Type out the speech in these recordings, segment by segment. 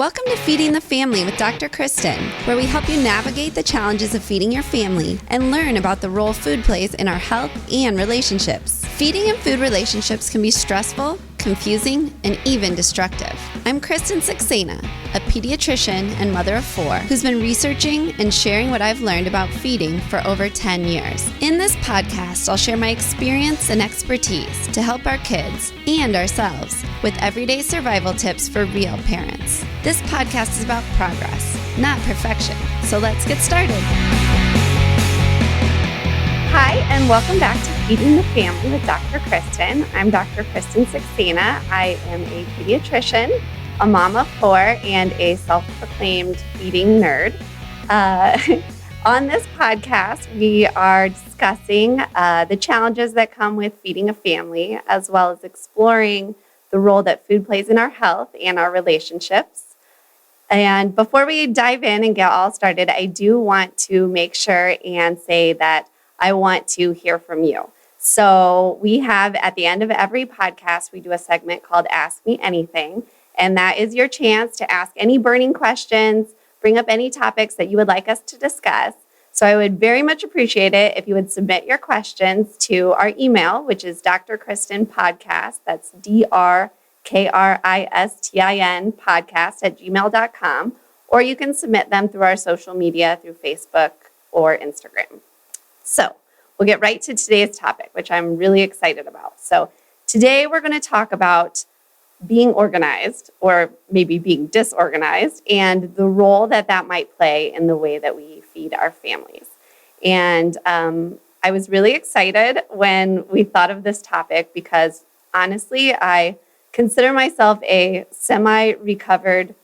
Welcome to Feeding the Family with Dr. Kristen, where we help you navigate the challenges of feeding your family and learn about the role food plays in our health and relationships. Feeding and food relationships can be stressful, confusing, and even destructive. I'm Kristen Saxena, a pediatrician and mother of 4 who's been researching and sharing what I've learned about feeding for over 10 years. In this podcast, I'll share my experience and expertise to help our kids and ourselves with everyday survival tips for real parents. This podcast is about progress, not perfection. So let's get started. Hi, and welcome back to Feeding the Family with Dr. Kristen. I'm Dr. Kristen Saxena. I am a pediatrician, a mom of 4, and a self-proclaimed feeding nerd. On this podcast, we are discussing the challenges that come with feeding a family, as well as exploring the role that food plays in our health and our relationships. And before we dive in and get all started, I do want to make sure and say that I want to hear from you. So we have, at the end of every podcast, we do a segment called Ask Me Anything. And that is your chance to ask any burning questions, bring up any topics that you would like us to discuss. So I would very much appreciate it if you would submit your questions to our email, which is drkristenpodcast. That's DRKRISTIN podcast@gmail.com. Or you can submit them through our social media, through Facebook or Instagram. So we'll get right to today's topic, which I'm really excited about. So today we're going to talk about being organized, or maybe being disorganized, and the role that that might play in the way that we feed our families. And I was really excited when we thought of this topic because, honestly, I consider myself a semi-recovered,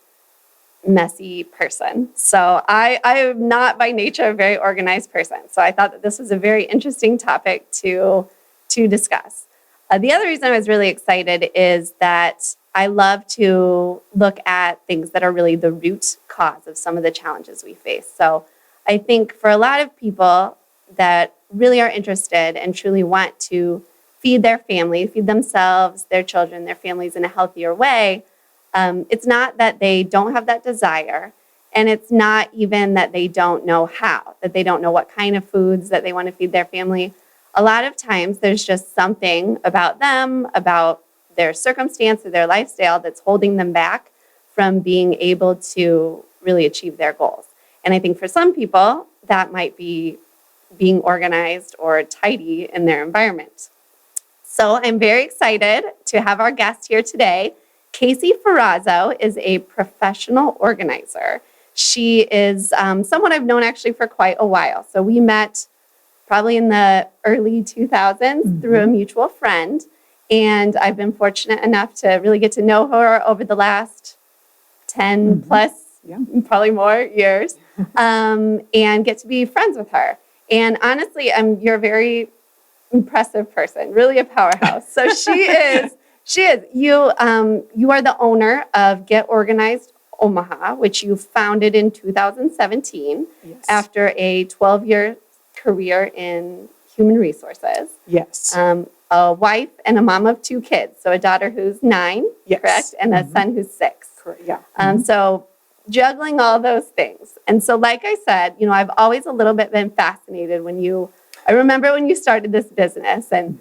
messy person. So I am not by nature a very organized person. So I thought that this was a very interesting topic to discuss. The other reason I was really excited is that I love to look at things that are really the root cause of some of the challenges we face. So I think for a lot of people that really are interested and truly want to feed their family, feed themselves, their children, their families in a healthier way, it's not that they don't have that desire, and it's not even that they don't know how, that they don't know what kind of foods that they want to feed their family. A lot of times there's just something about them, about their circumstance or their lifestyle that's holding them back from being able to really achieve their goals. And I think for some people, that might be being organized or tidy in their environment. So I'm very excited to have our guest here today. Kacie Ferrazzo is a professional organizer. She is someone I've known actually for quite a while. So we met probably in the early 2000s through a mutual friend. And I've been fortunate enough to really get to know her over the last 10 plus, probably more years, and get to be friends with her. And honestly, you're a very impressive person, really a powerhouse. So she is. You are the owner of Get Organized Omaha, which you founded in 2017 after a 12-year career in human resources. Yes. A wife and a mom of 2 kids. So a daughter who's 9, correct? And a son who's 6. Correct. Yeah. So juggling all those things. And so like I said, I've always a little bit been fascinated I remember when you started this business, and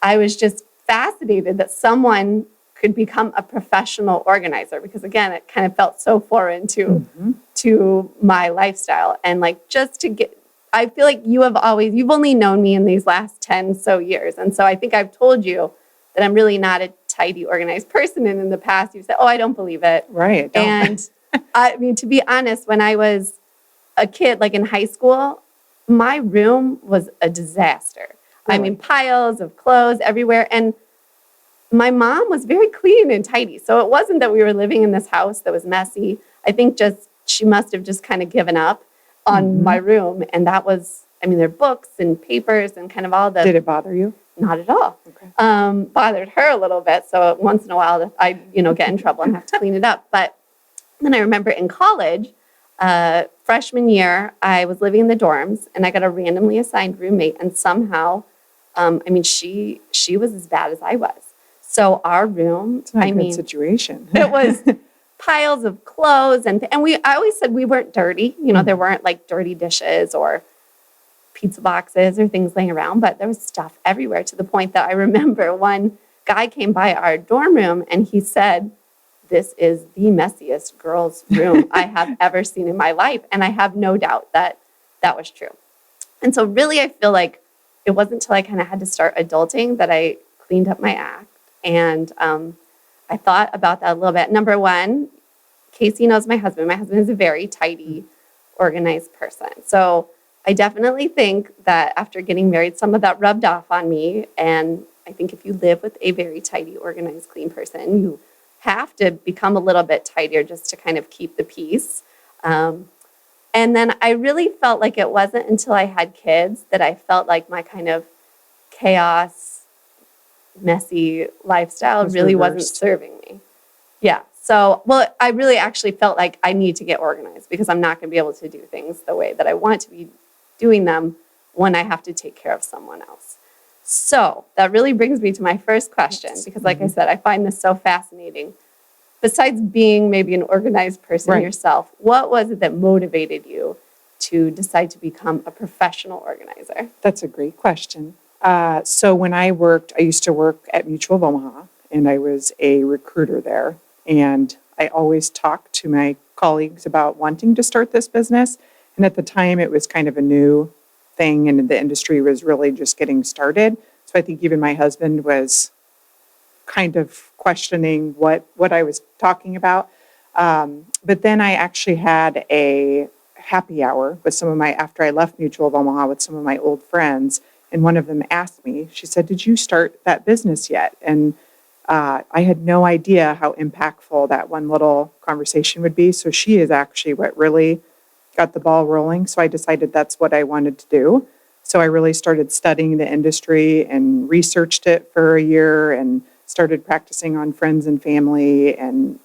I was just fascinated that someone could become a professional organizer, because again, it kind of felt so foreign to my lifestyle. And I feel like you've only known me in these last 10 so years. And so I think I've told you that I'm really not a tidy, organized person. And in the past, you've said, oh, I don't believe it. Right. And I mean, to be honest, when I was a kid, like in high school, my room was a disaster. Really? I mean, piles of clothes everywhere. And my mom was very clean and tidy. So it wasn't that we were living in this house that was messy. I think she must have just kind of given up on my room. And that was, there are books and papers and kind of all the... Did it bother you? Not at all. Okay. Bothered her a little bit. So once in a while, I get in trouble and have to clean it up. But then I remember in college, freshman year, I was living in the dorms, and I got a randomly assigned roommate. And somehow, she was as bad as I was. So our room, it's not a good situation. it was piles of clothes. And I always said we weren't dirty. There weren't like dirty dishes or pizza boxes or things laying around, but there was stuff everywhere to the point that I remember one guy came by our dorm room and he said, "This is the messiest girls' room I have ever seen in my life." And I have no doubt that that was true. And so really, I feel like it wasn't until I kind of had to start adulting that I cleaned up my act. And I thought about that a little bit. Number one, Kacie knows my husband. My husband is a very tidy, organized person. So I definitely think that after getting married, some of that rubbed off on me. And I think if you live with a very tidy, organized, clean person, you have to become a little bit tidier just to kind of keep the peace. And then I really felt like it wasn't until I had kids that I felt like my kind of chaos, messy lifestyle really wasn't serving me. Yeah. So, I really actually felt like I need to get organized because I'm not going to be able to do things the way that I want to be doing them when I have to take care of someone else. So that really brings me to my first question, because like I said, I find this so fascinating. Besides being maybe an organized person yourself, what was it that motivated you to decide to become a professional organizer? That's a great question. So when I used to work at Mutual of Omaha, and I was a recruiter there. And I always talked to my colleagues about wanting to start this business. And at the time, it was kind of a new thing, and the industry was really just getting started. So I think even my husband was kind of questioning what I was talking about. But then I actually had a happy hour with after I left Mutual of Omaha with some of my old friends. And one of them asked me, she said, "Did you start that business yet?" And I had no idea how impactful that one little conversation would be. So she is actually what really got the ball rolling. So I decided that's what I wanted to do. So I really started studying the industry and researched it for a year and started practicing on friends and family and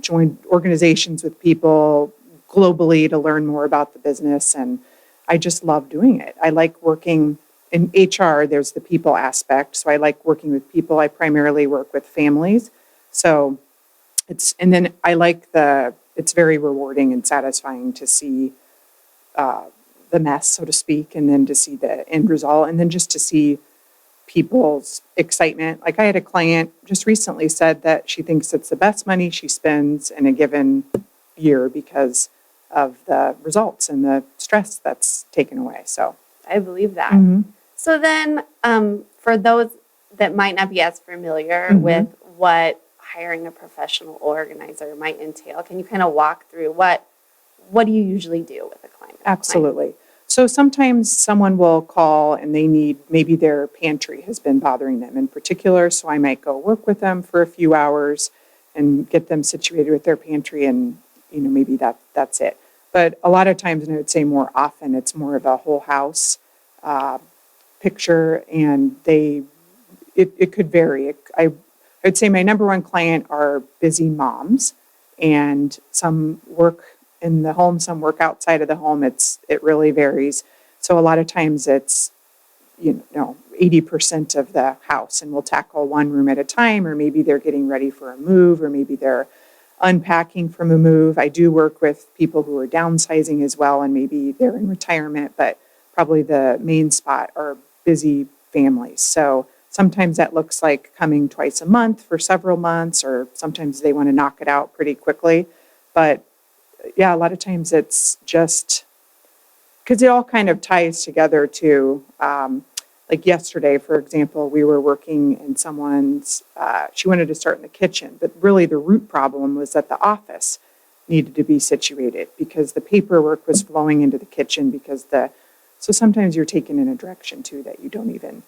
joined organizations with people globally to learn more about the business. And I just love doing it. I like working in HR. There's the people aspect. So I like working with people. I primarily work with families. So then I like it's very rewarding and satisfying to see the mess, so to speak, and then to see the end result, and then just to see people's excitement. Like I had a client just recently said that she thinks it's the best money she spends in a given year because of the results and the stress that's taken away. So I believe that. Mm-hmm. So then for those that might not be as familiar Mm-hmm. with what hiring a professional organizer might entail, can you kind of walk through what do you usually do with a client? Absolutely. So sometimes someone will call and maybe their pantry has been bothering them in particular. So I might go work with them for a few hours and get them situated with their pantry, and maybe that's it. But a lot of times, and I would say more often, it's more of a whole house picture, and it could vary. I would say my number one client are busy moms, and some work in the home, some work outside of the home. It really varies. So a lot of times it's 80% of the house, and we'll tackle one room at a time, or maybe they're getting ready for a move, or maybe they're unpacking from a move. I do work with people who are downsizing as well, and maybe they're in retirement, but probably the main spot are busy families. So sometimes that looks like coming twice a month for several months, or sometimes they want to knock it out pretty quickly. But yeah, a lot of times it's just because it all kind of ties together to, like yesterday, for example, we were working in someone's, she wanted to start in the kitchen, but really the root problem was that the office needed to be situated because the paperwork was flowing into the kitchen so sometimes you're taken in a direction too that you don't even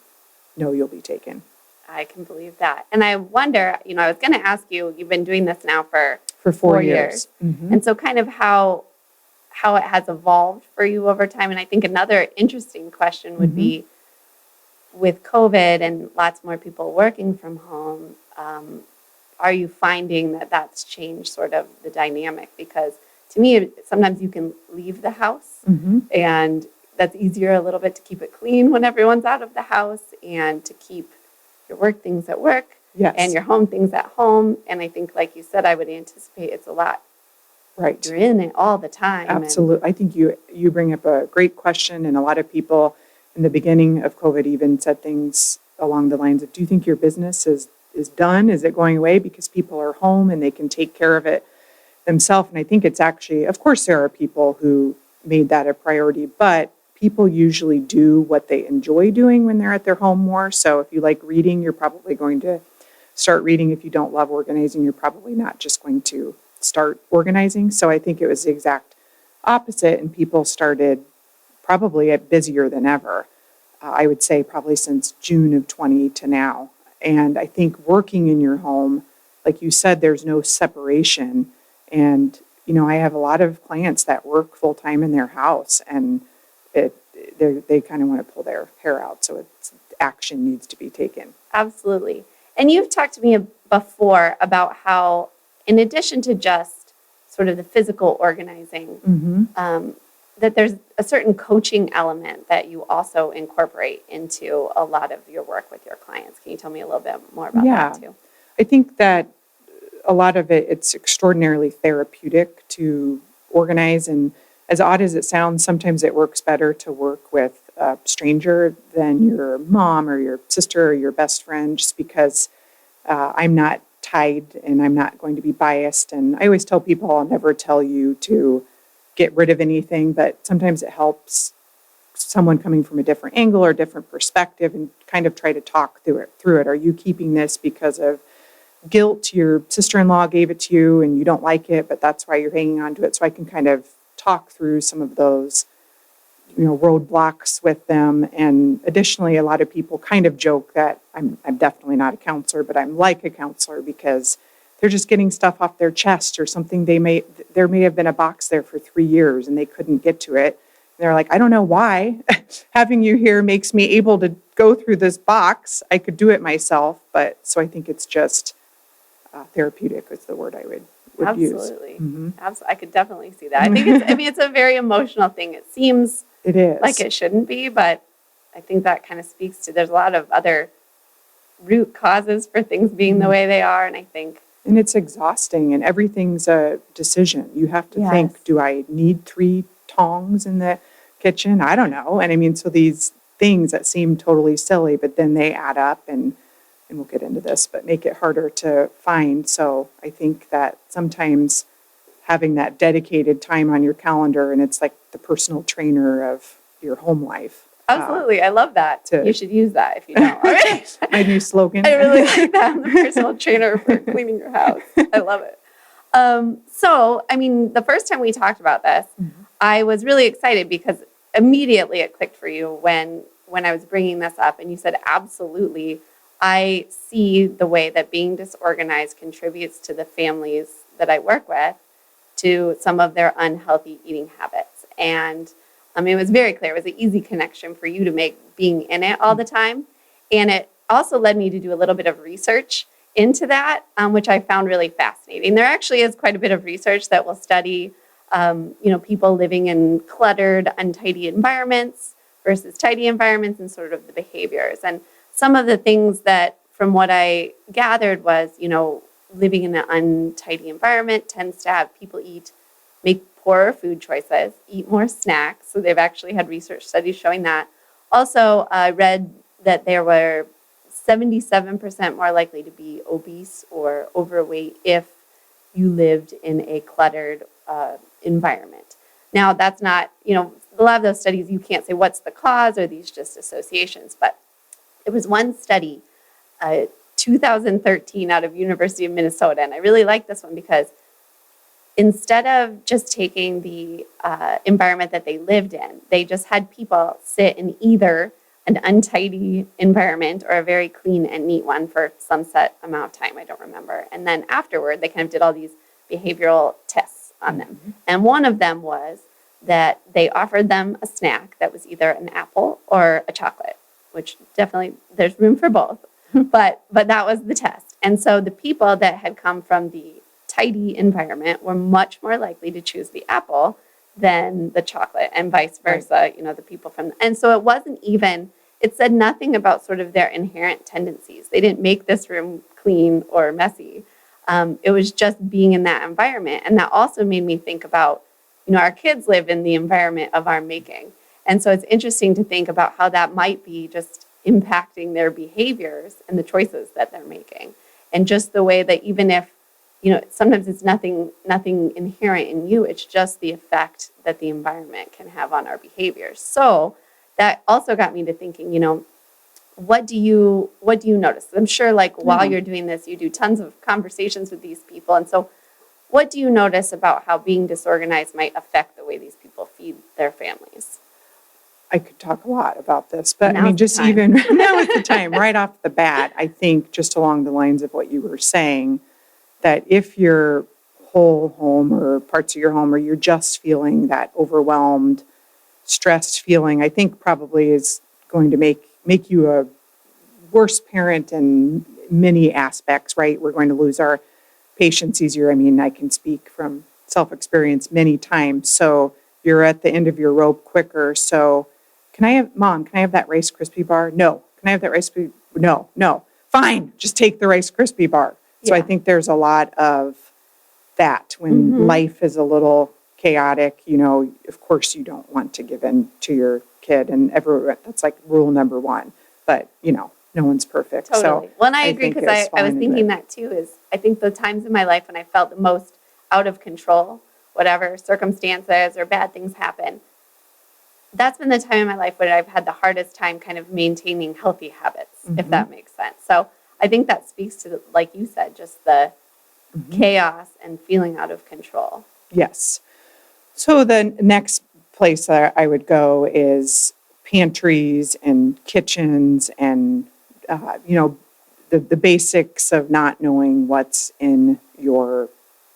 know you'll be taken. I can believe that. And I wonder, I was going to ask you, you've been doing this now for 4 years. Mm-hmm. And so kind of how it has evolved for you over time. And I think another interesting question would be, with COVID and lots more people working from home, are you finding that that's changed sort of the dynamic? Because to me, sometimes you can leave the house and that's easier a little bit to keep it clean when everyone's out of the house and to keep your work things at work. Yes. and your home things at home. And I think, like you said, I would anticipate it's a lot. Right. You're in it all the time. Absolutely. I think you bring up a great question, and a lot of people in the beginning of COVID even said things along the lines of, do you think your business is done? Is it going away because people are home and they can take care of it themselves? And I think it's actually, of course, there are people who made that a priority, but people usually do what they enjoy doing when they're at their home more. So if you like reading, you're probably going to start reading. If you don't love organizing, you're probably not just going to start organizing. So I think it was the exact opposite, and people started probably busier than ever. I would say probably since June of 20 to now. And I think working in your home, like you said, there's no separation. And, I have a lot of clients that work full time in their house, and they kind of want to pull their hair out. So action needs to be taken. Absolutely. And you've talked to me before about how, in addition to just sort of the physical organizing, that there's a certain coaching element that you also incorporate into a lot of your work with your clients. Can you tell me a little bit more about that too? I think that a lot of it's extraordinarily therapeutic to organize. And as odd as it sounds, sometimes it works better to work with a stranger than your mom or your sister or your best friend, just because I'm not tied and I'm not going to be biased. And I always tell people I'll never tell you to get rid of anything, but sometimes it helps someone coming from a different angle or different perspective and kind of try to talk through it. Are you keeping this because of guilt? Your sister-in-law gave it to you and you don't like it, but that's why you're hanging on to it. So I can kind of talk through some of those, roadblocks with them. And additionally, a lot of people kind of joke that I'm definitely not a counselor, but I'm like a counselor because they're just getting stuff off their chest or something. There may have been a box there for 3 years and they couldn't get to it. And they're like, I don't know why. Having you here makes me able to go through this box. I could do it myself, but so I think it's just therapeutic is the word I would use. Absolutely. Absolutely. I could definitely see that. I think it's a very emotional thing. It seems it is like it shouldn't be, but I think that kind of speaks to there's a lot of other root causes for things being the way they are. And I think it's exhausting, and everything's a decision. You have to think, do I need 3 tongs in the kitchen? I don't know. And so these things that seem totally silly, but then they add up and we'll get into this, but make it harder to find. So I think that sometimes having that dedicated time on your calendar, and it's like the personal trainer of your home life. Absolutely. I love that. You should use that if you don't already. My new slogan. I really like that. I'm the personal trainer for cleaning your house. I love it. The first time we talked about this, I was really excited because immediately it clicked for you when I was bringing this up. And you said, absolutely, I see the way that being disorganized contributes to the families that I work with to some of their unhealthy eating habits. And it was very clear. It was an easy connection for you to make being in it all the time. And it also led me to do a little bit of research into that, which I found really fascinating. There actually is quite a bit of research that will study, people living in cluttered, untidy environments versus tidy environments and sort of the behaviors. And some of the things that, from what I gathered was, living in an untidy environment tends to have people make poorer food choices, eat more snacks. So they've actually had research studies showing that. Also, I read that there were 77% more likely to be obese or overweight if you lived in a cluttered environment. Now, that's not, a lot of those studies, you can't say what's the cause or these just associations, but it was one study, 2013 out of University of Minnesota, and I really like this one because instead of just taking the environment that they lived in, they just had people sit in either an untidy environment or a very clean and neat one for some set amount of time. I don't remember. And then afterward, they kind of did all these behavioral tests on them. And one of them was that they offered them a snack that was either an apple or a chocolate, which definitely there's room for both. But that was the test. And so the people that had come from the tidy environment were much more likely to choose the apple than the chocolate, and vice versa, the people and so it wasn't even it said nothing about sort of their inherent tendencies. They didn't make this room clean or messy. It was just being in that environment. And that also made me think about, our kids live in the environment of our making. And so it's interesting to think about how that might be just impacting their behaviors and the choices that they're making. And just the way that even if, sometimes it's nothing inherent in you, it's just the effect that the environment can have on our behaviors. So that also got me to thinking, what do you notice? I'm sure while you're doing this, you do tons of conversations with these people. And so what do you notice about how being disorganized might affect the way these people feed their families? I could talk a lot about this, but Now's just even now is the time, right off the bat, I think just along the lines of what you were saying, that if your whole home or parts of your home, or you're just feeling that overwhelmed, stressed feeling, I think probably is going to make you a worse parent in many aspects, right? We're going to lose our patience easier. I mean, I can speak from self-experience many times. So you're at the end of your rope quicker. So Mom, can I have that Rice Krispie bar? No. Can I have that Rice Krispie? No. Fine, just take the Rice Krispie bar. So I think there's a lot of that when life is a little chaotic, of course you don't want to give in to your kid, and that's like rule number one. But, no one's perfect. Totally. So well, and I agree, because I was thinking that too, is I think the times in my life when I felt the most out of control, whatever circumstances or bad things happen, that's been the time in my life when I've had the hardest time kind of maintaining healthy habits, if that makes sense. So I think that speaks to, like you said, just the chaos and feeling out of control. Yes. So the next place that I would go is pantries and kitchens and, the basics of not knowing what's in your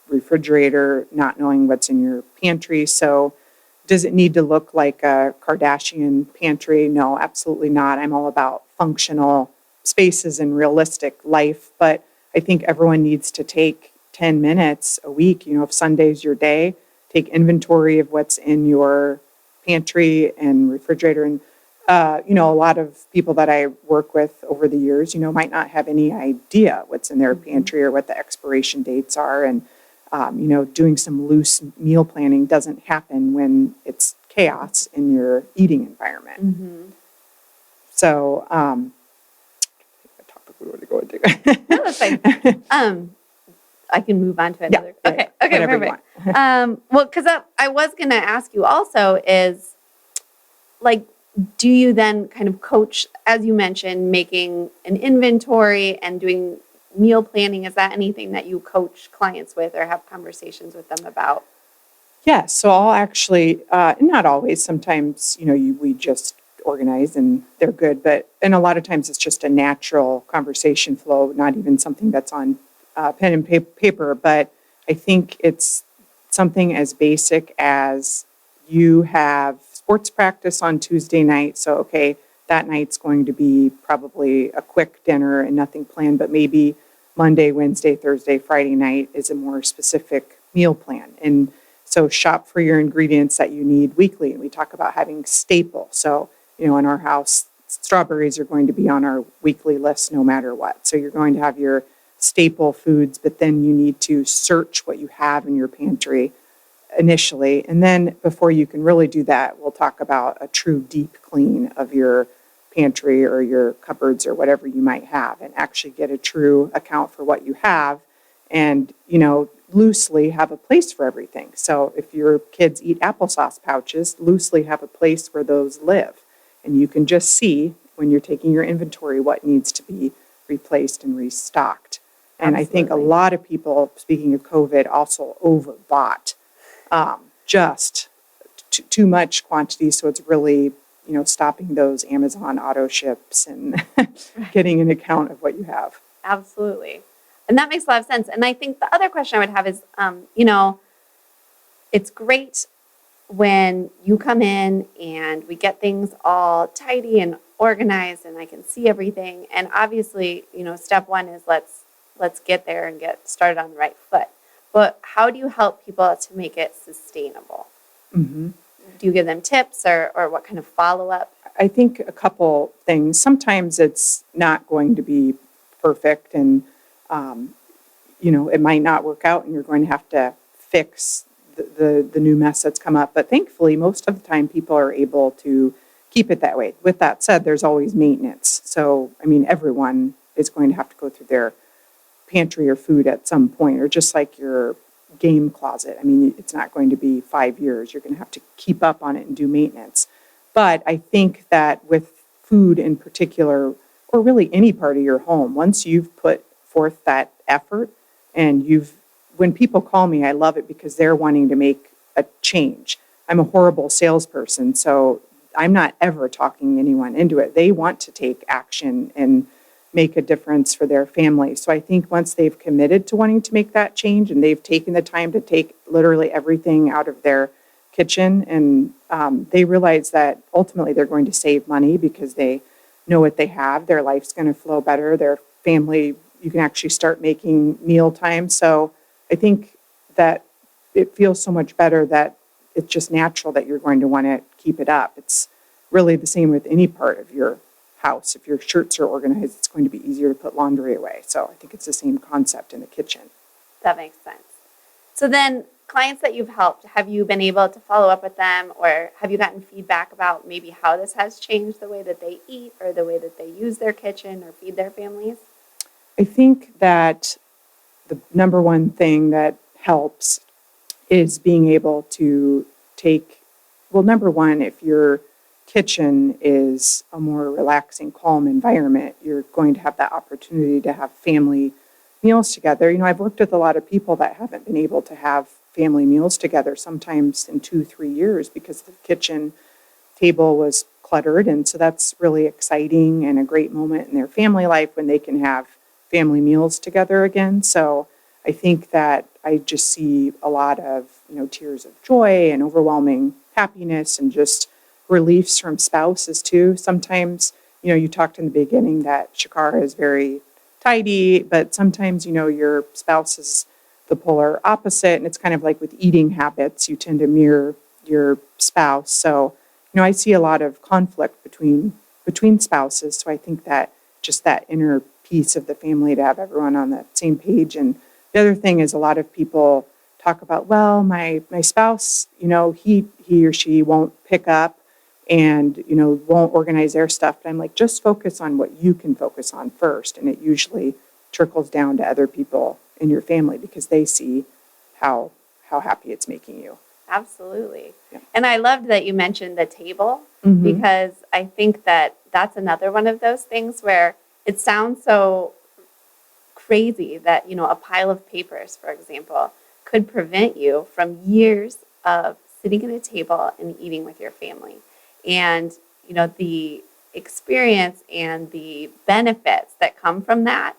refrigerator, not knowing what's in your pantry. So does it need to look like a Kardashian pantry? No, absolutely not. I'm all about functional spaces and realistic life, but I think everyone needs to take 10 minutes a week, if Sunday's your day, take inventory of what's in your pantry and refrigerator. And, a lot of people that I work with over the years, might not have any idea what's in their pantry or what the expiration dates are. And, doing some loose meal planning doesn't happen when it's chaos in your eating environment. So, what topic we want to go into? No, that's fine. I can move on to another. Okay, perfect. Well, because I was going to ask you also is, do you then kind of coach, as you mentioned, making an inventory and doing meal planning? Is that anything that you coach clients with or have conversations with them about? Yes. So I'll actually, not always, sometimes, we just organize and they're good, and a lot of times it's just a natural conversation flow, not even something that's on pen and paper, but I think it's something as basic as you have sports practice on Tuesday night. So, okay, that night's going to be probably a quick dinner and nothing planned, but maybe Monday, Wednesday, Thursday, Friday night is a more specific meal plan. And so shop for your ingredients that you need weekly. And we talk about having staple. So, in our house, strawberries are going to be on our weekly list no matter what. So you're going to have your staple foods, but then you need to search what you have in your pantry initially. And then before you can really do that, we'll talk about a true deep clean of your pantry or your cupboards or whatever you might have, and actually get a true account for what you have and, loosely have a place for everything. So if your kids eat applesauce pouches, loosely have a place where those live. And you can just see when you're taking your inventory what needs to be replaced and restocked. And I think a lot of people, speaking of COVID, also overbought just too much quantity. So it's really, stopping those Amazon auto ships and getting an account of what you have. Absolutely. And that makes a lot of sense. And I think the other question I would have is, it's great when you come in and we get things all tidy and organized and I can see everything. And obviously, step one is let's get there and get started on the right foot. But how do you help people to make it sustainable? Do you give them tips or what kind of follow-up? I think a couple things. Sometimes it's not going to be perfect, and it might not work out, and you're going to have to fix the new mess that's come up. But thankfully, most of the time, people are able to keep it that way. With that said, there's always maintenance. So, I mean, everyone is going to have to go through their pantry or food at some point, or just like your game closet. I mean, it's not going to be 5 years. You're going to have to keep up on it and do maintenance. But I think that with food in particular, or really any part of your home, once you've put forth that effort and when people call me, I love it because they're wanting to make a change. I'm a horrible salesperson, so I'm not ever talking anyone into it. They want to take action and make a difference for their family. So I think once they've committed to wanting to make that change and they've taken the time to take literally everything out of their kitchen, and they realize that ultimately they're going to save money because they know what they have. Their life's going to flow better. Their family, you can actually start making meal time. So I think that it feels so much better that it's just natural that you're going to want to keep it up. It's really the same with any part of your house. If your shirts are organized, it's going to be easier to put laundry away. So I think it's the same concept in the kitchen. That makes sense. So then, clients that you've helped, have you been able to follow up with them, or have you gotten feedback about maybe how this has changed the way that they eat or the way that they use their kitchen or feed their families? I think that the number one thing that helps is being able to number one, if your kitchen is a more relaxing, calm environment, you're going to have that opportunity to have family meals together. I've worked with a lot of people that haven't been able to have family meals together, sometimes in 2-3 years, because the kitchen table was cluttered. And so that's really exciting and a great moment in their family life when they can have family meals together again. So I think that I just see a lot of, tears of joy and overwhelming happiness and just reliefs from spouses too. Sometimes, you talked in the beginning that Shakara is very tidy, but sometimes, your spouse is the polar opposite. And it's kind of like with eating habits, you tend to mirror your spouse. So, I see a lot of conflict between spouses. So I think that just that inner piece of the family to have everyone on the same page. And the other thing is a lot of people talk about, well, my spouse, he or she won't pick up and, won't organize their stuff. But I'm like, just focus on what you can focus on first. And it usually trickles down to other people in your family because they see how happy it's making you. Absolutely. Yeah. And I loved that you mentioned the table Mm-hmm. because I think that that's another one of those things where it sounds so crazy that, a pile of papers, for example, could prevent you from years of sitting at a table and eating with your family. And, the experience and the benefits that come from that,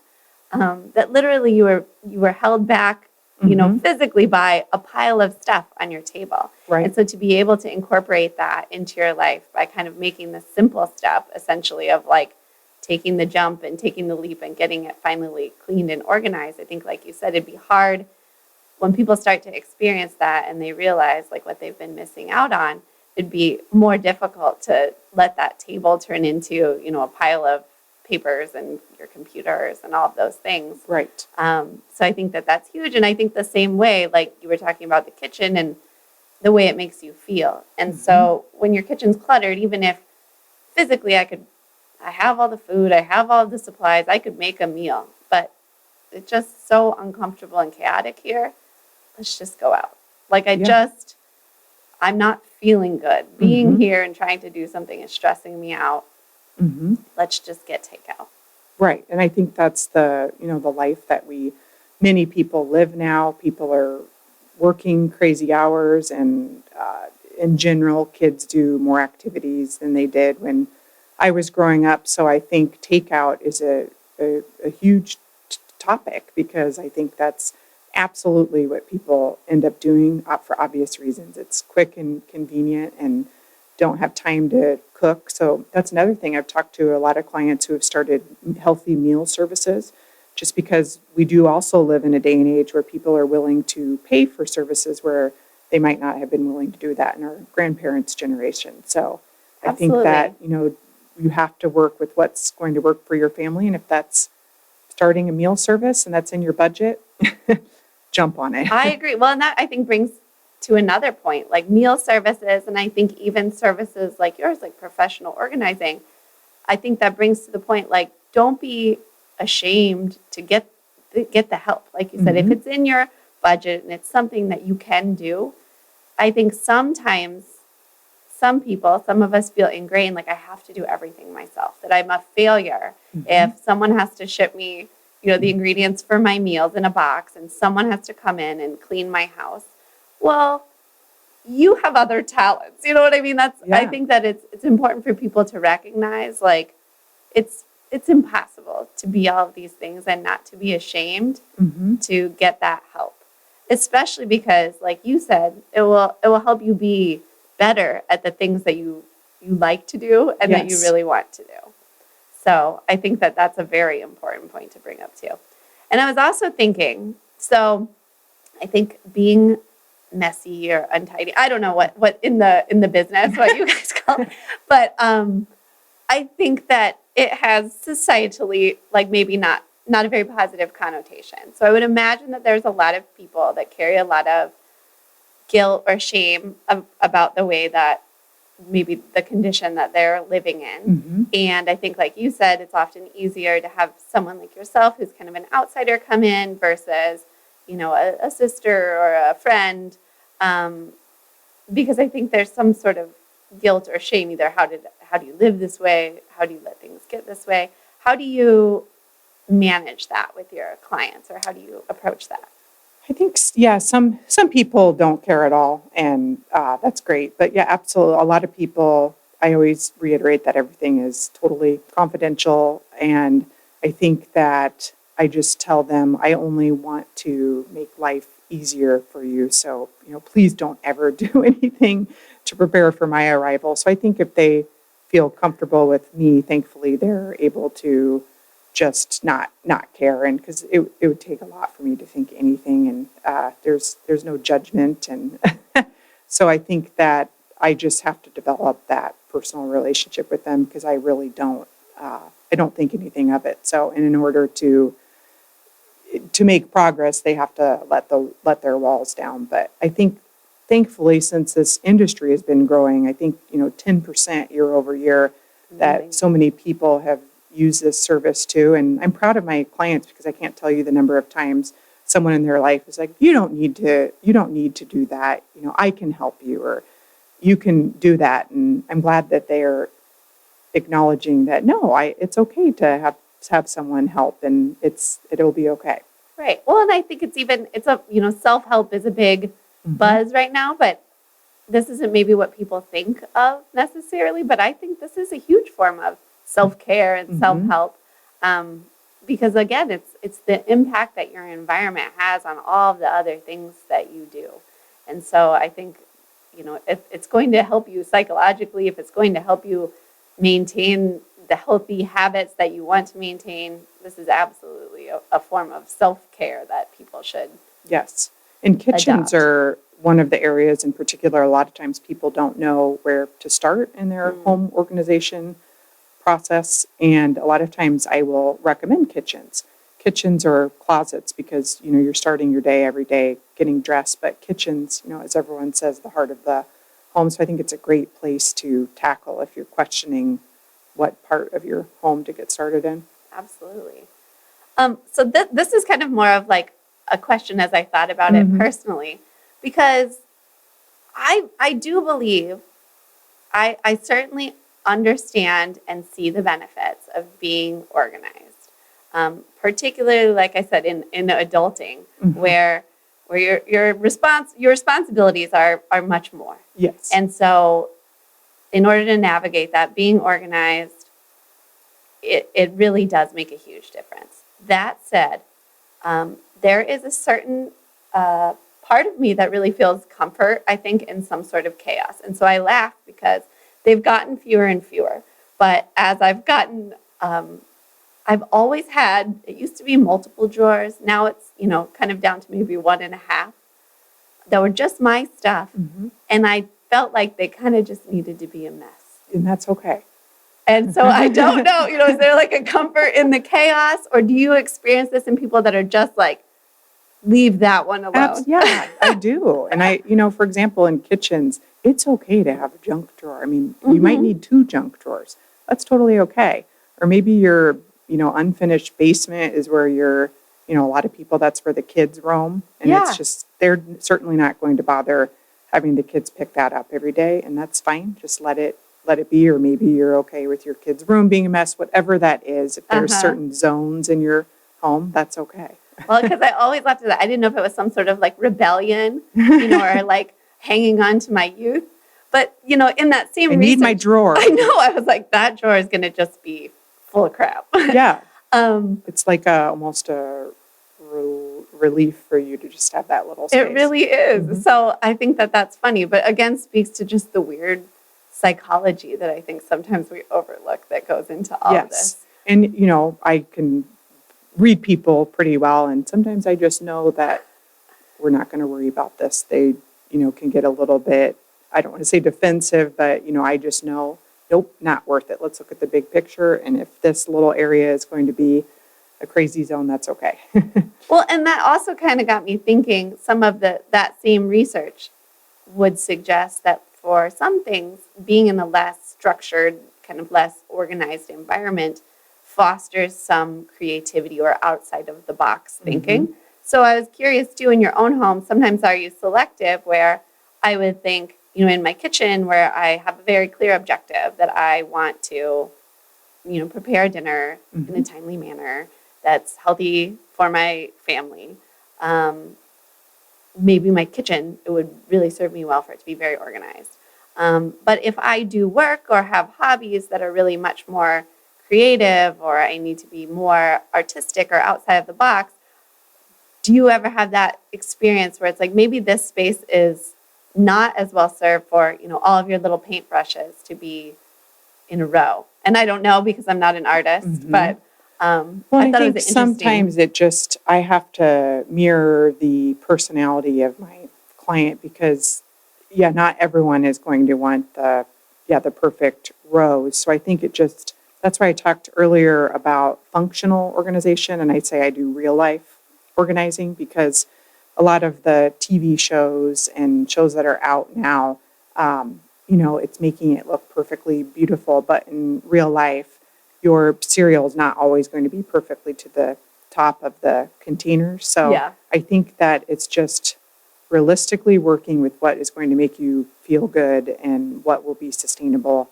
that literally you were held back, Mm-hmm. physically by a pile of stuff on your table. Right. And so to be able to incorporate that into your life by kind of making the simple step, essentially, of like taking the jump and taking the leap and getting it finally cleaned and organized, I think, like you said, it'd be hard when people start to experience that and they realize like what they've been missing out on. It'd be more difficult to let that table turn into, a pile of papers and your computers and all of those things. Right. So I think that that's huge. And I think the same way, like you were talking about the kitchen and the way it makes you feel. And Mm-hmm. so when your kitchen's cluttered, even if physically I have all the food, I have all the supplies, I could make a meal, but it's just so uncomfortable and chaotic here. Let's just go out. Like I'm not feeling good. Being Mm-hmm. here and trying to do something is stressing me out. Mm-hmm. Let's just get takeout. Right. And I think that's the life that many people live now. People are working crazy hours, and in general, kids do more activities than they did when I was growing up. So I think takeout is a huge topic because I think that's absolutely what people end up doing for obvious reasons. It's quick and convenient and don't have time to cook. So that's another thing. I've talked to a lot of clients who have started healthy meal services just because we do also live in a day and age where people are willing to pay for services where they might not have been willing to do that in our grandparents' generation. So I think that, you have to work with what's going to work for your family. And if that's starting a meal service and that's in your budget, jump on it. I agree. Well, and that I think brings to another point, like meal services, and I think even services like yours, like professional organizing. I think that brings to the point, like, don't be ashamed to get the help. Like you said, if it's in your budget and it's something that you can do, I think sometimes some of us feel ingrained, like I have to do everything myself, that I'm a failure. If someone has to ship me, the ingredients for my meals in a box and someone has to come in and clean my house, well, you have other talents. You know what I mean? I think that it's important for people to recognize, like, it's impossible to be all of these things and not to be ashamed to get that help. Especially because, like you said, it will help you be better at the things that you like to do and that you really want to do. So I think that that's a very important point to bring up too. And I was also thinking, so I think being messy or untidy, I don't know what in the business, what you guys call it, but I think that it has societally, like, maybe not a very positive connotation. So I would imagine that there's a lot of people that carry a lot of guilt or shame about the way that maybe the condition that they're living in. And I think, like you said, it's often easier to have someone like yourself who's kind of an outsider come in versus, a sister or a friend, because I think there's some sort of guilt or shame, either how do you live this way? How do you let things get this way? How do you manage that with your clients, or how do you approach that? I think, some people don't care at all, and that's great. But yeah, absolutely. A lot of people, I always reiterate that everything is totally confidential, and I think that I just tell them I only want to make life easier for you. So, please don't ever do anything to prepare for my arrival. So I think if they feel comfortable with me, thankfully they're able to just not care, and because it would take a lot for me to think anything, and there's no judgment, and so I think that I just have to develop that personal relationship with them, because I really don't think anything of it. So, and in order to make progress, they have to let their walls down. But I think, thankfully, since this industry has been growing, I think 10% year over year, that so many people have use this service too. And I'm proud of my clients, because I can't tell you the number of times someone in their life is like, you don't need to do that. I can help you, or you can do that. And I'm glad that they're acknowledging that, no, it's okay to have someone help, and it'll be okay. Right. Well, and I think self-help is a big buzz right now, but this isn't maybe what people think of necessarily, but I think this is a huge form of self-care and self-help, because again, it's the impact that your environment has on all of the other things that you do. And so I think, if it's going to help you psychologically, if it's going to help you maintain the healthy habits that you want to maintain, this is absolutely a form of self-care that people should. Yes. And kitchens are one of the areas in particular. A lot of times people don't know where to start in their home organization process, and a lot of times I will recommend kitchens. Kitchens or closets, because you're starting your day every day getting dressed, but kitchens, as everyone says, the heart of the home. So I think it's a great place to tackle if you're questioning what part of your home to get started in. Absolutely. So this is kind of more of like a question as I thought about it personally, because I do believe, I certainly understand and see the benefits of being organized, particularly, like I said, in adulting, where your responsibilities are much more. Yes. And so in order to navigate that, being organized, it really does make a huge difference. That said, there is a certain part of me that really feels comfort, I think, in some sort of chaos. And so I laugh because they've gotten fewer and fewer. But as I've gotten, I've always had, it used to be multiple drawers. Now it's, kind of down to maybe 1.5 that were just my stuff. And I felt like they kind of just needed to be a mess. And that's okay. And so I don't know, is there like a comfort in the chaos, or do you experience this in people that are just like, leave that one alone? Yeah, I do. And for example, in kitchens, it's okay to have a junk drawer. I mean, you might need 2 junk drawers. That's totally okay. Or maybe your, unfinished basement is where a lot of people, that's where the kids roam. And it's just, they're certainly not going to bother having the kids pick that up every day. And that's fine. Just let it be. Or maybe you're okay with your kids' room being a mess, whatever that is. If there's certain zones in your home, that's okay. Well, because I always left it, I didn't know if it was some sort of like rebellion, or like hanging on to my youth. But, in that same I research, need my drawer. I know. I was like, that drawer is going to just be full of crap. Yeah. It's like almost a relief for you to just have that little space. It really is. So I think that that's funny, but again, speaks to just the weird psychology that I think sometimes we overlook that goes into all of this. And, I can read people pretty well, and sometimes I just know that we're not going to worry about this. They, can get a little bit, I don't want to say defensive, but, I just know, nope, not worth it. Let's look at the big picture, and if this little area is going to be a crazy zone, that's okay. Well, and that also kind of got me thinking, some of that same research would suggest that for some things, being in a less structured, kind of less organized environment fosters some creativity or outside of the box thinking. So I was curious too, in your own home, sometimes are you selective, where I would think, in my kitchen, where I have a very clear objective that I want to, prepare dinner in a timely manner that's healthy for my family. Maybe my kitchen, it would really serve me well for it to be very organized. But if I do work or have hobbies that are really much more creative, or I need to be more artistic or outside of the box, do you ever have that experience where it's like, maybe this space is not as well served for, all of your little paintbrushes to be in a row? And I don't know, because I'm not an artist, but I thought it was interesting. Sometimes I have to mirror the personality of my client, because, not everyone is going to want the perfect rows. So I think that's why I talked earlier about functional organization, and I'd say I do real life organizing, because a lot of the TV shows and shows that are out now, it's making it look perfectly beautiful, but in real life, your cereal is not always going to be perfectly to the top of the container. So I think that it's just realistically working with what is going to make you feel good and what will be sustainable.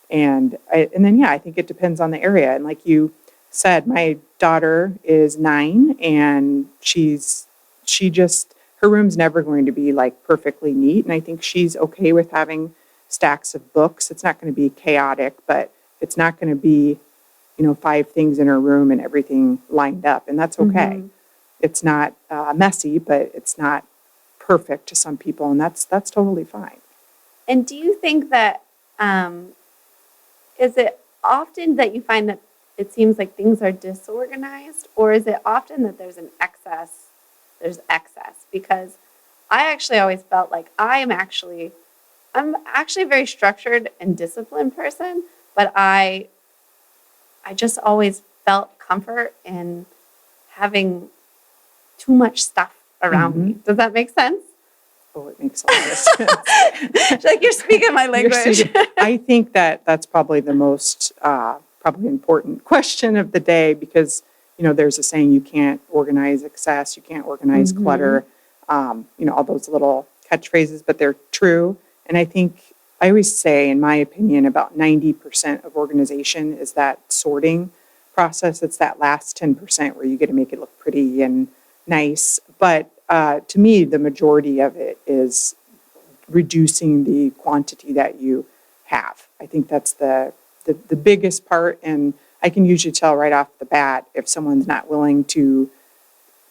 And then I think it depends on the area. And like you said, my daughter is 9, and her room's never going to be like perfectly neat. And I think she's okay with having stacks of books. It's not going to be chaotic, but it's not going to be, 5 things in her room and everything lined up. And that's okay. It's not messy, but it's not perfect to some people. And that's totally fine. And do you think that, is it often that you find that it seems like things are disorganized, or is it often that there's excess? Because I actually always felt like I'm actually a very structured and disciplined person, but I just always felt comfort in having too much stuff around me. Does that make sense? Oh, it makes a lot of sense. Like you're speaking my language. I think that's probably the most probably important question of the day, because there's a saying, you can't organize excess, you can't organize clutter, all those little catchphrases, but they're true. And I think I always say, in my opinion, about 90% of organization is that sorting process. It's that last 10% where you get to make it look pretty and nice. But to me, the majority of it is reducing the quantity that you have. I think that's the biggest part, and I can usually tell right off the bat if someone's not willing to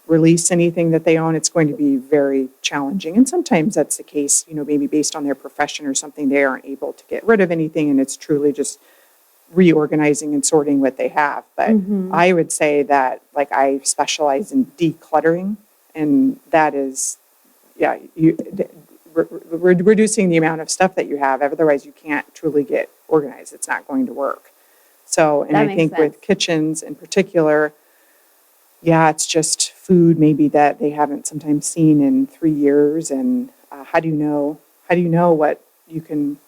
release anything that they own, it's going to be very challenging. And sometimes that's the case, maybe based on their profession or something, they aren't able to get rid of anything, and it's truly just reorganizing and sorting what they have. But I would say that, like, I specialize in decluttering, and that is, reducing the amount of stuff that you have. Otherwise, you can't truly get organized. It's not going to work. So, and That I makes think with sense. kitchens in particular, yeah, it's just food maybe that they haven't sometimes seen in 3 years. And how do you know? How do you know what you can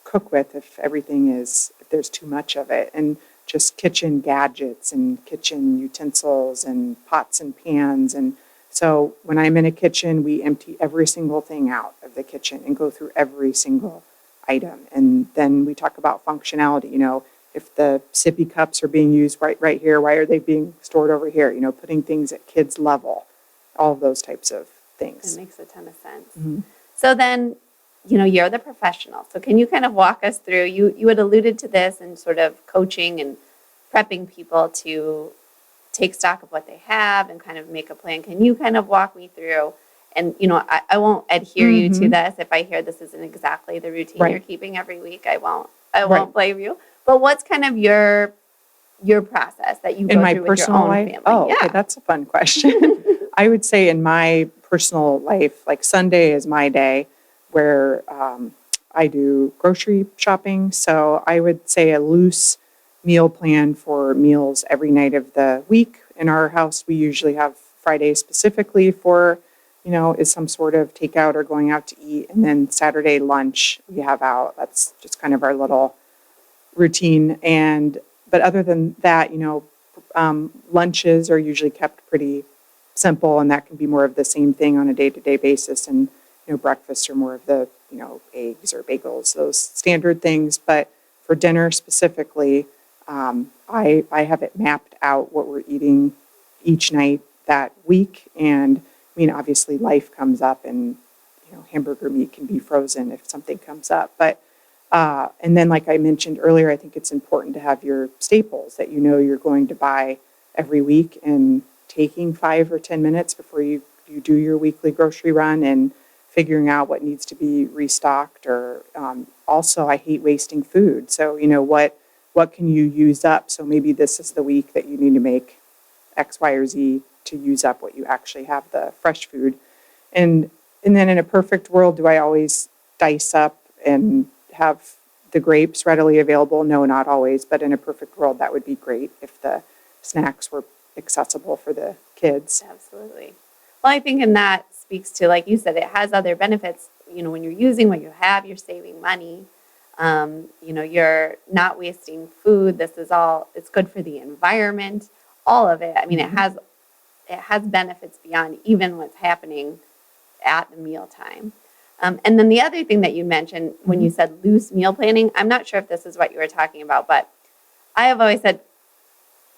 cook with if if there's too much of it? And just kitchen gadgets and kitchen utensils and pots and pans. And so when I'm in a kitchen, we empty every single thing out of the kitchen and go through every single item. And then we talk about functionality, if the sippy cups are being used right here, why are they being stored over here? Putting things at kids' level, all of those types of It things. makes a ton of sense. Mhm. So then, you're the professional. So can you kind of walk us through, you had alluded to this and sort of coaching and prepping people to take stock of what they have and kind of make a plan. Can you kind of walk me through? And, I won't adhere you to Mhm. this if I hear this isn't exactly the routine Right. you're keeping every week. I Right. won't blame you. But what's kind of your process that you In go my through with your personal own life? family? Oh, okay, Yeah. that's a fun question. I would say in my personal life, like Sunday is my day where I do grocery shopping. So I would say a loose meal plan for meals every night of the week. In our house, we usually have Friday specifically for, is some sort of takeout or going out to eat. And then Saturday lunch we have out. That's just kind of our little routine. But other than that, lunches are usually kept pretty simple, and that can be more of the same thing on a day-to-day basis. And breakfasts are more of the eggs or bagels, those standard things. But for dinner specifically, I have it mapped out what we're eating each night that week. And I mean, obviously, life comes up, and hamburger meat can be frozen if something comes up, but. And then, like I mentioned earlier, I think it's important to have your staples that you're going to buy every week, and taking 5 or 10 minutes before you do your weekly grocery run and figuring out what needs to be restocked. Or also, I hate wasting food. So, what can you use up? So maybe this is the week that you need to make X, Y, or Z to use up what you actually have, the fresh food. And then in a perfect world, do I always dice up and have the grapes readily available? No, not always, but in a perfect world, that would be great if the snacks were accessible for the kids. Absolutely. Well, I think, and that speaks to, like you said, it has other benefits. When you're using what you have, you're saving money. You're not wasting food. This is all, it's good for the environment, all of it. I mean, Mhm. it has benefits beyond even what's happening at the mealtime. And then the other thing that you mentioned when you said loose meal planning, I'm not sure if this is what you were talking about, but I have always said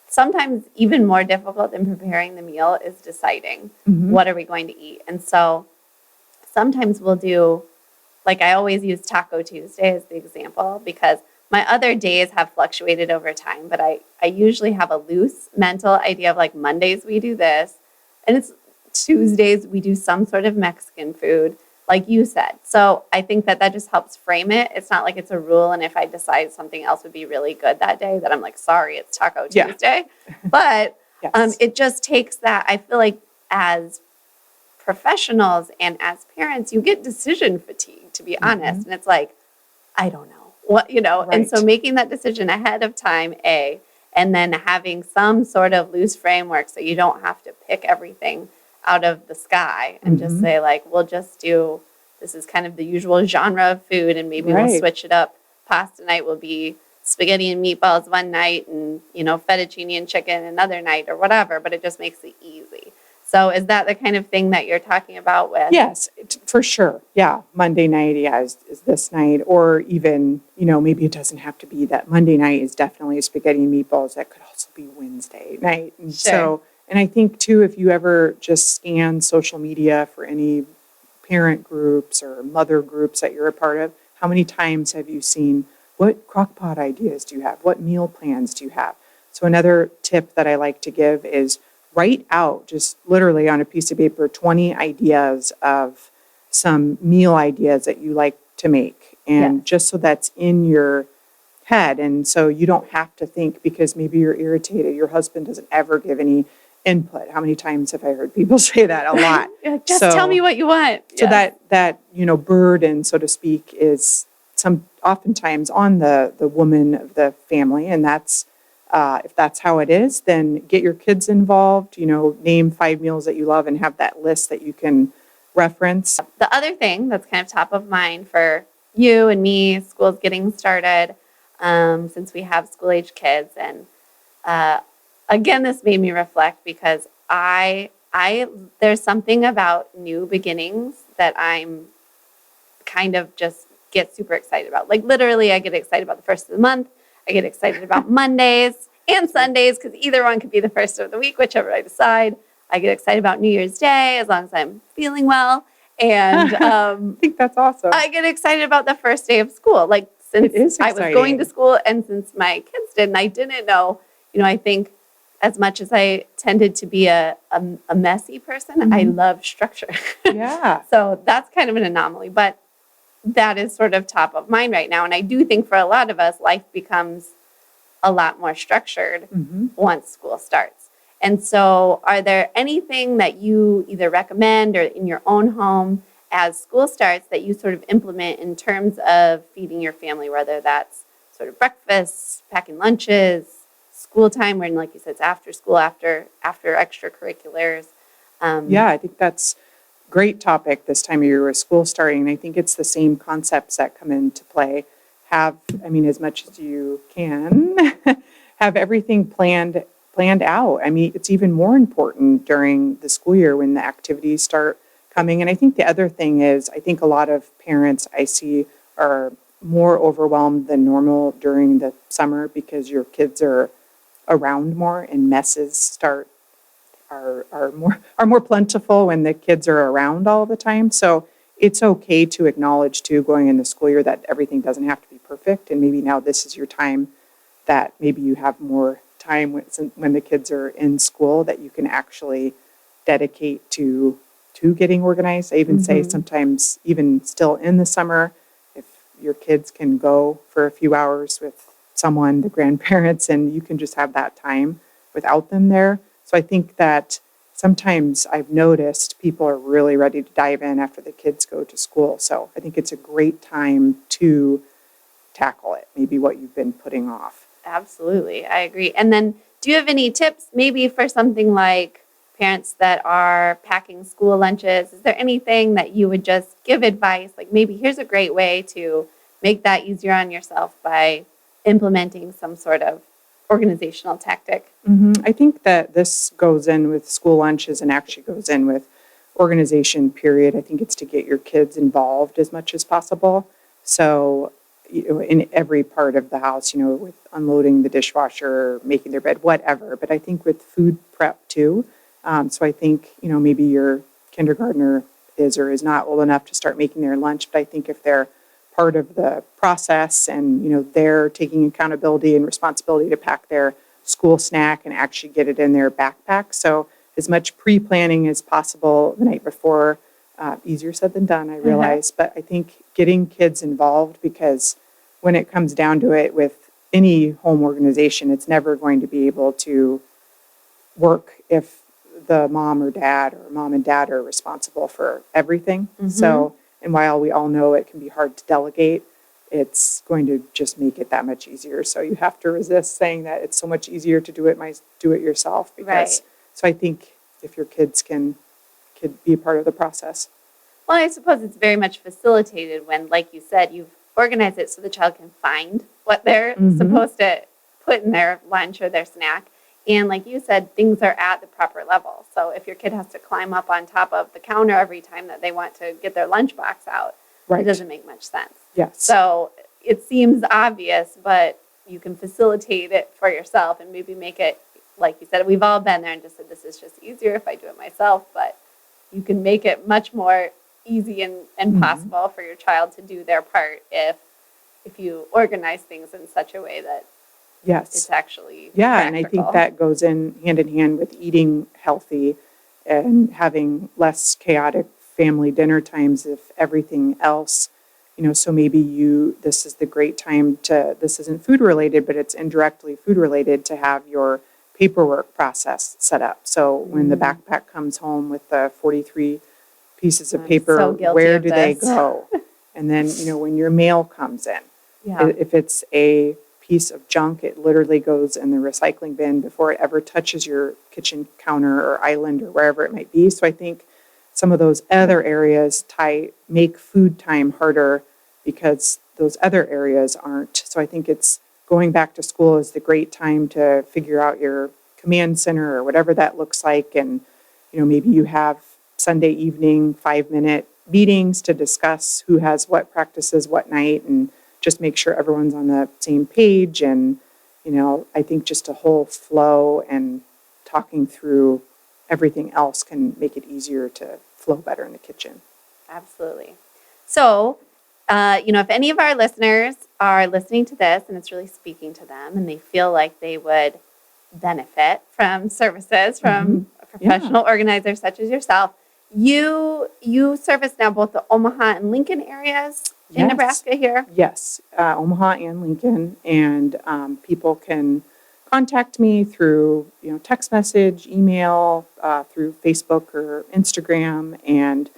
sometimes even more difficult than preparing the meal is deciding Mhm. what are we going to eat. And so sometimes we'll do, like I always use Taco Tuesday as the example because my other days have fluctuated over time, but I usually have a loose mental idea of like Mondays we do this, and it's Tuesdays we do some sort of Mexican food, like you said. So I think that just helps frame it. It's not like it's a rule, and if I decide something else would be really good that day, that I'm like, sorry, it's Taco Yeah. Tuesday. But Yes. it just takes that. I feel like as professionals and as parents, you get decision fatigue, to be honest. And it's like, I don't know what, and so Right. making that decision ahead of time, and then having some sort of loose framework so you don't have to pick everything out of the sky and just Mhm. say like, we'll just do, this is kind of the usual genre of food and maybe we'll Right. switch it up. Pasta night will be spaghetti and meatballs one night and, fettuccine and chicken another night or whatever, but it just makes it easy. So is that the kind of thing that you're talking about with? Yes, for sure. Yeah. Monday night, yeah, is this night. Or even, maybe it doesn't have to be that Monday night is definitely spaghetti and meatballs. That could also be Wednesday night. And Sure. so, and I think too, if you ever just scan social media for any parent groups or mother groups that you're a part of, how many times have you seen, what crock pot ideas do you have? What meal plans do you have? So another tip that I like to give is write out, just literally on a piece of paper, 20 ideas of some meal ideas that you like to make. And Yes. just so that's in your head. And so you don't have to think because maybe you're irritated. Your husband doesn't ever give any input. How many times have I heard people say that? A lot. Just tell me what you want. So Yes. that burden, so to speak, is oftentimes on the woman of the family, and that's if that's how it is, then get your kids involved. Name 5 meals that you love and have that list that you can reference. The other thing that's kind of top of mind for you and me, school's getting started, since we have school-age kids, and again, this made me reflect because I there's something about new beginnings that I'm kind of just get super excited about. Like literally, I get excited about the first of the month. I get excited about Mondays and Sundays because either one could be the first of the week, whichever I decide. I get excited about New Year's Day as long as I'm feeling well. And I think that's awesome. I get excited about the first day of school. Like since I was going to school and since my kids did, and I didn't know, I think as much as I tended to be a messy person, I love structure. Yeah. So that's kind of an anomaly, but that is sort of top of mind right now. And I do think for a lot of us, life becomes a lot more structured once school starts. And so are there anything that you either recommend or in your own home as school starts that you sort of implement in terms of feeding your family, whether that's sort of breakfast, packing lunches, school time, when, like you said, it's after school, after extracurriculars? Yeah, I think that's a great topic this time of year with school starting. And I think it's the same concepts that come into play. As much as you can, have everything planned out. It's even more important during the school year when the activities start coming. And I think the other thing is, I think a lot of parents I see are more overwhelmed than normal during the summer because your kids are around more and messes are more plentiful when the kids are around all the time. So it's okay to acknowledge too, going in the school year, that everything doesn't have to be perfect. And maybe now this is your time that maybe you have more time when the kids are in school that you can actually dedicate to getting organized. I even say sometimes even still in the summer, if your kids can go for a few hours with someone, the grandparents, and you can just have that time without them there. So I think that sometimes I've noticed people are really ready to dive in after the kids go to school. So I think it's a great time to tackle it, maybe what you've been putting off. Absolutely. I agree. And then do you have any tips maybe for something like parents that are packing school lunches? Is there anything that you would just give advice? Like maybe here's a great way to make that easier on yourself by implementing some sort of organizational tactic. I think that this goes in with school lunches and actually goes in with organization, period. I think it's to get your kids involved as much as possible. So, in every part of the house, with unloading the dishwasher, making their bed, whatever. But I think with food prep too. So I think, maybe your kindergartner is or is not old enough to start making their lunch. But I think if they're part of the process and, they're taking accountability and responsibility to pack their school snack and actually get it in their backpack. So as much pre-planning as possible the night before, easier said than done, I realize. But I think getting kids involved, because when it comes down to it with any home organization, it's never going to be able to work if the mom and dad are responsible for everything. So, and while we all know it can be hard to delegate, it's going to just make it that much easier. So you have to resist saying that it's so much easier to do it yourself. Because, So I think if your kids could be a part of the process. Well, I suppose it's very much facilitated when, like you said, you've organized it so the child can find what they're supposed to put in their lunch or their snack. And like you said, things are at the proper level. So if your kid has to climb up on top of the counter every time that they want to get their lunchbox out, it doesn't make much sense. Yes. So it seems obvious, but you can facilitate it for yourself and maybe make it, like you said, we've all been there and just said, this is just easier if I do it myself, but you can make it much more easy and possible for your child to do their part if you organize things in such a way that it's actually practical. And I think that goes in hand with eating healthy and having less chaotic family dinner times if everything else, so maybe this is the great time this isn't food related, but it's indirectly food related, to have your paperwork process set up. So when the backpack comes home with the 43 pieces of paper, where do they go? And then, when your mail comes in, if it's a piece of junk, it literally goes in the recycling bin before it ever touches your kitchen counter or island or wherever it might be. So I think some of those other areas make food time harder because those other areas aren't. So I think it's going back to school is the great time to figure out your command center or whatever that looks like. And, maybe you have Sunday evening 5-minute meetings to discuss who has what practices what night and just make sure everyone's on the same page. And, I think just a whole flow and talking through everything else can make it easier to flow better in the kitchen. Absolutely. So, if any of our listeners are listening to this and it's really speaking to them and they feel like they would benefit from services from a professional organizer such as yourself, you service now both the Omaha and Lincoln areas in Nebraska here? Yes, Omaha and Lincoln. And people can contact me through, text message, email, through Facebook or Instagram. And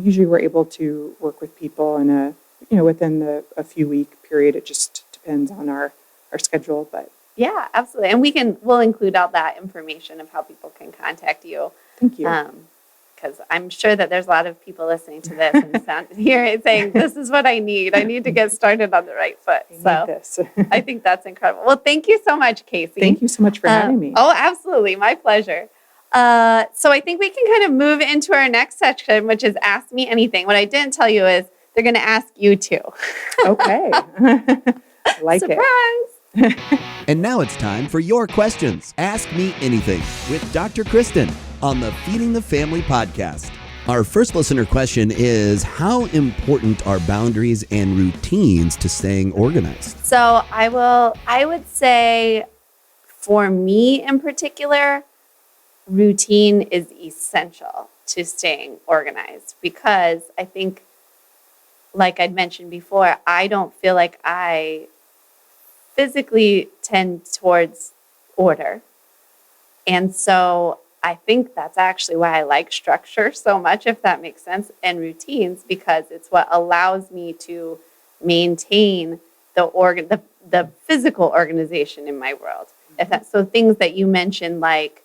usually we're able to work with people in within a few week period. It just depends on our schedule, but. Yeah, absolutely. And we'll include all that information of how people can contact you. Thank you. Because I'm sure that there's a lot of people listening to this and hearing saying, this is what I need. I need to get started on the right foot. So I think that's incredible. Well, thank you so much, Kacie. Thank you so much for having me. Oh, absolutely. My pleasure. So I think we can kind of move into our next section, which is Ask Me Anything. What I didn't tell you is they're going to ask you too. Okay. I like Surprise. it. And now it's time for your questions. Ask Me Anything with Dr. Kristen on the Feeding the Family podcast. Our first listener question is, how important are boundaries and routines to staying organized? So I would say for me in particular, routine is essential to staying organized because I think, like I'd mentioned before, I don't feel like I physically tend towards order. And so I think that's actually why I like structure so much, if that makes sense, and routines, because it's what allows me to maintain the physical organization in my world. So things that you mentioned, like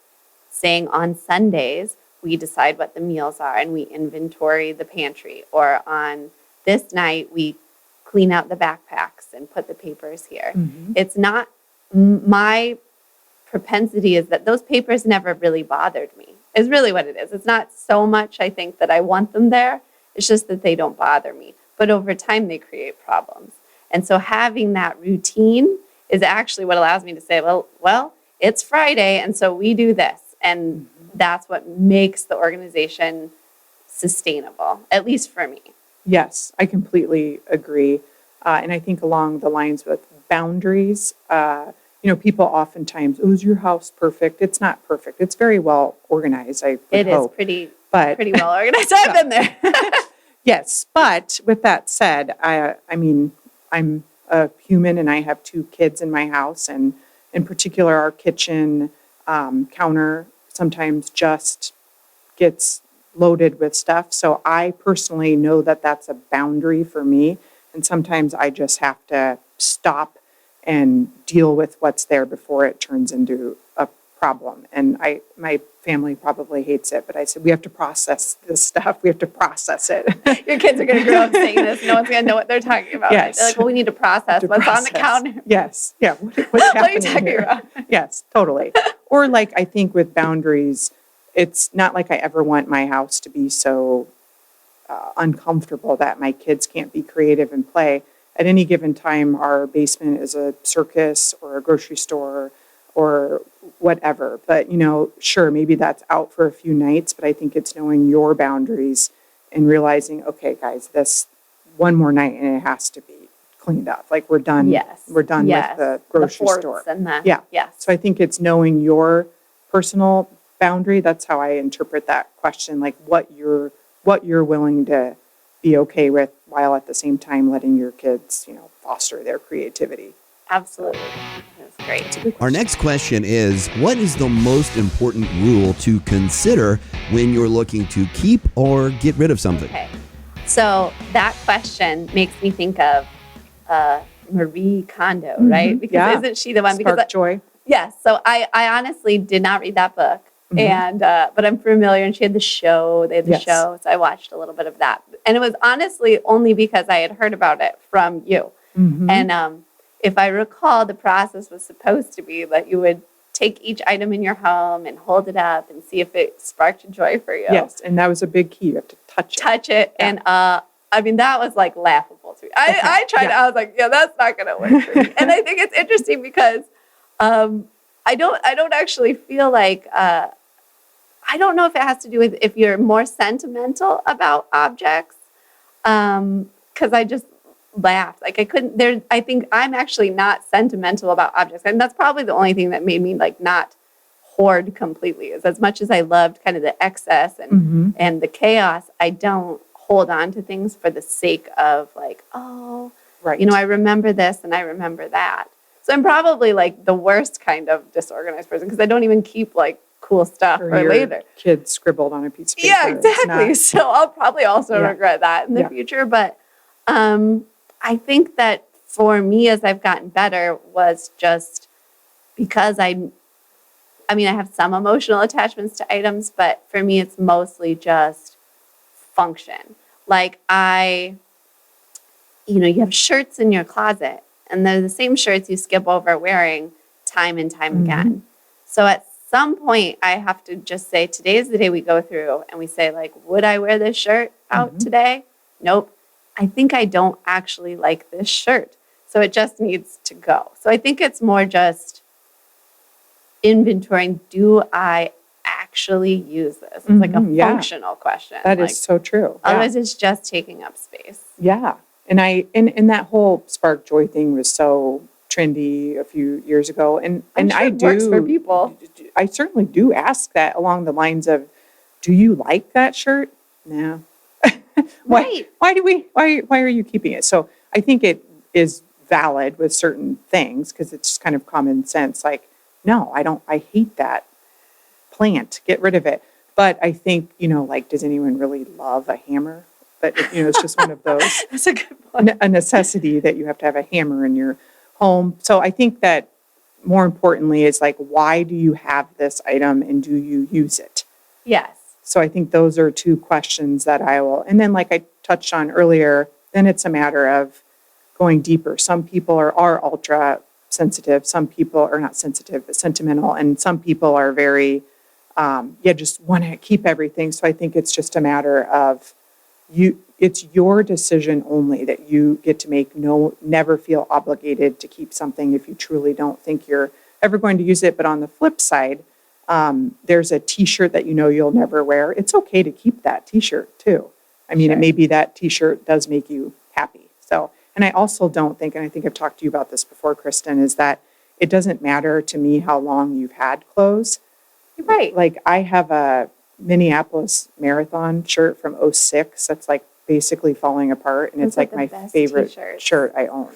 saying on Sundays, we decide what the meals are and we inventory the pantry, or on this night, we clean out the backpacks and put the papers here. Mm-hmm. It's not, my propensity is that those papers never really bothered me, is really what it is. It's not so much, I think, that I want them there. It's just that they don't bother me. But over time, they create problems. And so having that routine is actually what allows me to say, well, it's Friday, and so we do this. And that's what makes the organization sustainable, at least for me. Yes, I completely agree. And I think along the lines with boundaries, people oftentimes, is your house perfect? It's not perfect. It's very well organized, I would hope. It is pretty well organized. I've been there. Yes, but with that said, I'm a human and I have 2 kids in my house, and in particular, our kitchen counter sometimes just gets loaded with stuff. So I personally know that that's a boundary for me. And sometimes I just have to stop and deal with what's there before it turns into a problem. And my family probably hates it, but I said, we have to process this stuff. We have to process it. Your kids are going to grow up saying this. No one's going to know what they're talking about. Yes. They're like, well, we need to process what's on the counter. Yes. Yeah. What's what are you happening talking here? about? Yes, totally. Or like, I think with boundaries, it's not like I ever want my house to be so uncomfortable that my kids can't be creative and play. At any given time, our basement is a circus or a grocery store or whatever. But, sure, maybe that's out for a few nights, but I think it's knowing your boundaries and realizing, okay, guys, this one more night and it has to be cleaned up. Like we're done. Yes. We're done with the grocery store. Yes. So I think it's knowing your personal boundary. That's how I interpret that question, like what you're willing to be okay with while at the same time letting your kids, foster their creativity. Absolutely. That's great. Our next question is, what is the most important rule to consider when you're looking to keep or get rid of something? Okay. So that question makes me think of Marie Kondo, right? Because yeah. isn't she the one? Spark joy. Yes. So I honestly did not read that book, Mm-hmm. but I'm familiar. And she had the show. They had the Yes. show, so I watched a little bit of that. And it was honestly only because I had heard about it from you. Mm-hmm. And if I recall, the process was supposed to be that you would take each item in your home and hold it up and see if it sparked joy for you. Yes, and that was a big key. You have to touch it. Yeah. And I mean, that was like laughable to me. I tried. Yeah. I was like, yeah, that's not going to work for me. And I think it's interesting because I don't actually feel like I don't know if it has to do with if you're more sentimental about objects. Because I just laughed. Like I couldn't. I think I'm actually not sentimental about objects, and that's probably the only thing that made me like not hoard completely. Is as much as I loved kind of the excess and the chaos, I don't hold on to things for the sake of like, oh, Right. I remember this and I remember that. So I'm probably like the worst kind of disorganized person because I don't even keep like cool stuff Or for your later. kid scribbled on a piece of paper. Yeah, It's exactly. not- So I'll probably also regret that in the future. But I think that for me, as I've gotten better, was just because I have some emotional attachments to items, but for me, it's mostly just function. Like you have shirts in your closet, and they're the same shirts you skip over wearing time and time again. So at some point, I have to just say, today is the day we go through and we say, like, would I wear this shirt out today? Nope. I think I don't actually like this shirt. So it just needs to go. So I think it's more just inventorying. Do I actually use this? It's like a functional question. That is so true. Yeah. Otherwise, it's just taking up space. Yeah. And that whole spark joy thing was so trendy a few years ago. And I'm sure I it works do for people. I certainly do ask that along the lines of, do you like that shirt? No. Right. Why are you keeping it? So I think it is valid with certain things because it's kind of common sense. Like, no, I hate that plant. Get rid of it. But I think, like, does anyone really love a hammer? But, it's just one of those. That's a good point. A necessity that you have to have a hammer in your home. So I think that more importantly is like, why do you have this item and do you use it? Yes. So I think those are two questions that I will, and then like I touched on earlier, then it's a matter of going deeper. Some people are ultra sensitive. Some people are not sensitive, but sentimental. And some people are very, just want to keep everything. So I think it's just a matter of it's your decision only that you get to make. Never feel obligated to keep something if you truly don't think you're ever going to use it. But on the flip side, there's a t-shirt that you'll never wear. It's okay to keep that t-shirt too. I mean, It may be that t-shirt does make you happy. So, and I also don't think, and I think I've talked to you about this before, Kristen, is that it doesn't matter to me how long you've had clothes. Right. Like I have a Minneapolis Marathon shirt from '06 that's like basically falling apart, and it's like my favorite shirt I own.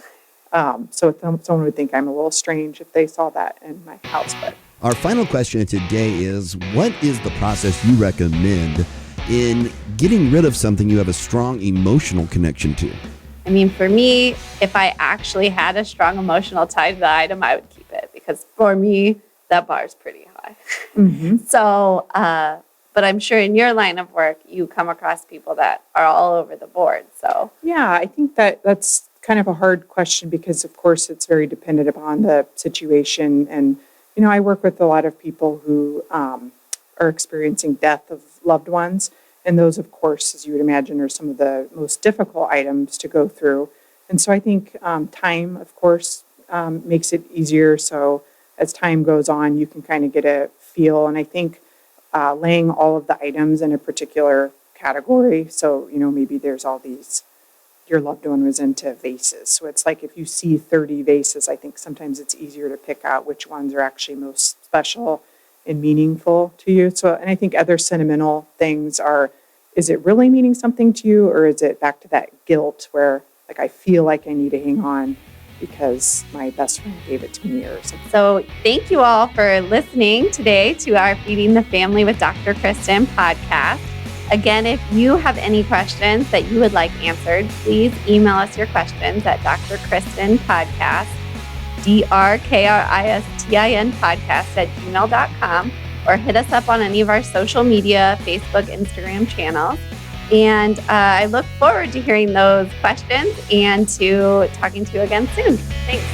So someone would think I'm a little strange if they saw that in my house. But our final question today is, what is the process you recommend in getting rid of something you have a strong emotional connection to? I mean, for me, if I actually had a strong emotional tie to the item, I would keep it because for me, that bar is pretty high. So, but I'm sure in your line of work, you come across people that are all over the board. So yeah, I think that's kind of a hard question because, of course, it's very dependent upon the situation. And, I work with a lot of people who are experiencing death of loved ones. And those, of course, as you would imagine, are some of the most difficult items to go through. And so I think time, of course, makes it easier. So as time goes on, you can kind of get a feel. And I think laying all of the items in a particular category. So, maybe there's all these, your loved one was into vases. So it's like if you see 30 vases, I think sometimes it's easier to pick out which ones are actually most special and meaningful to you. So, and I think other sentimental things are, is it really meaning something to you, or is it back to that guilt where like I feel like I need to hang on because my best friend gave it to me or something. So thank you all for listening today to our Feeding the Family with Dr. Kristen podcast. Again, if you have any questions that you would like answered, please email us your questions at Dr. Kristen Podcast, DrKristin Podcast @gmail.com, or hit us up on any of our social media, Facebook, Instagram channels. And I look forward to hearing those questions and to talking to you again soon. Thanks.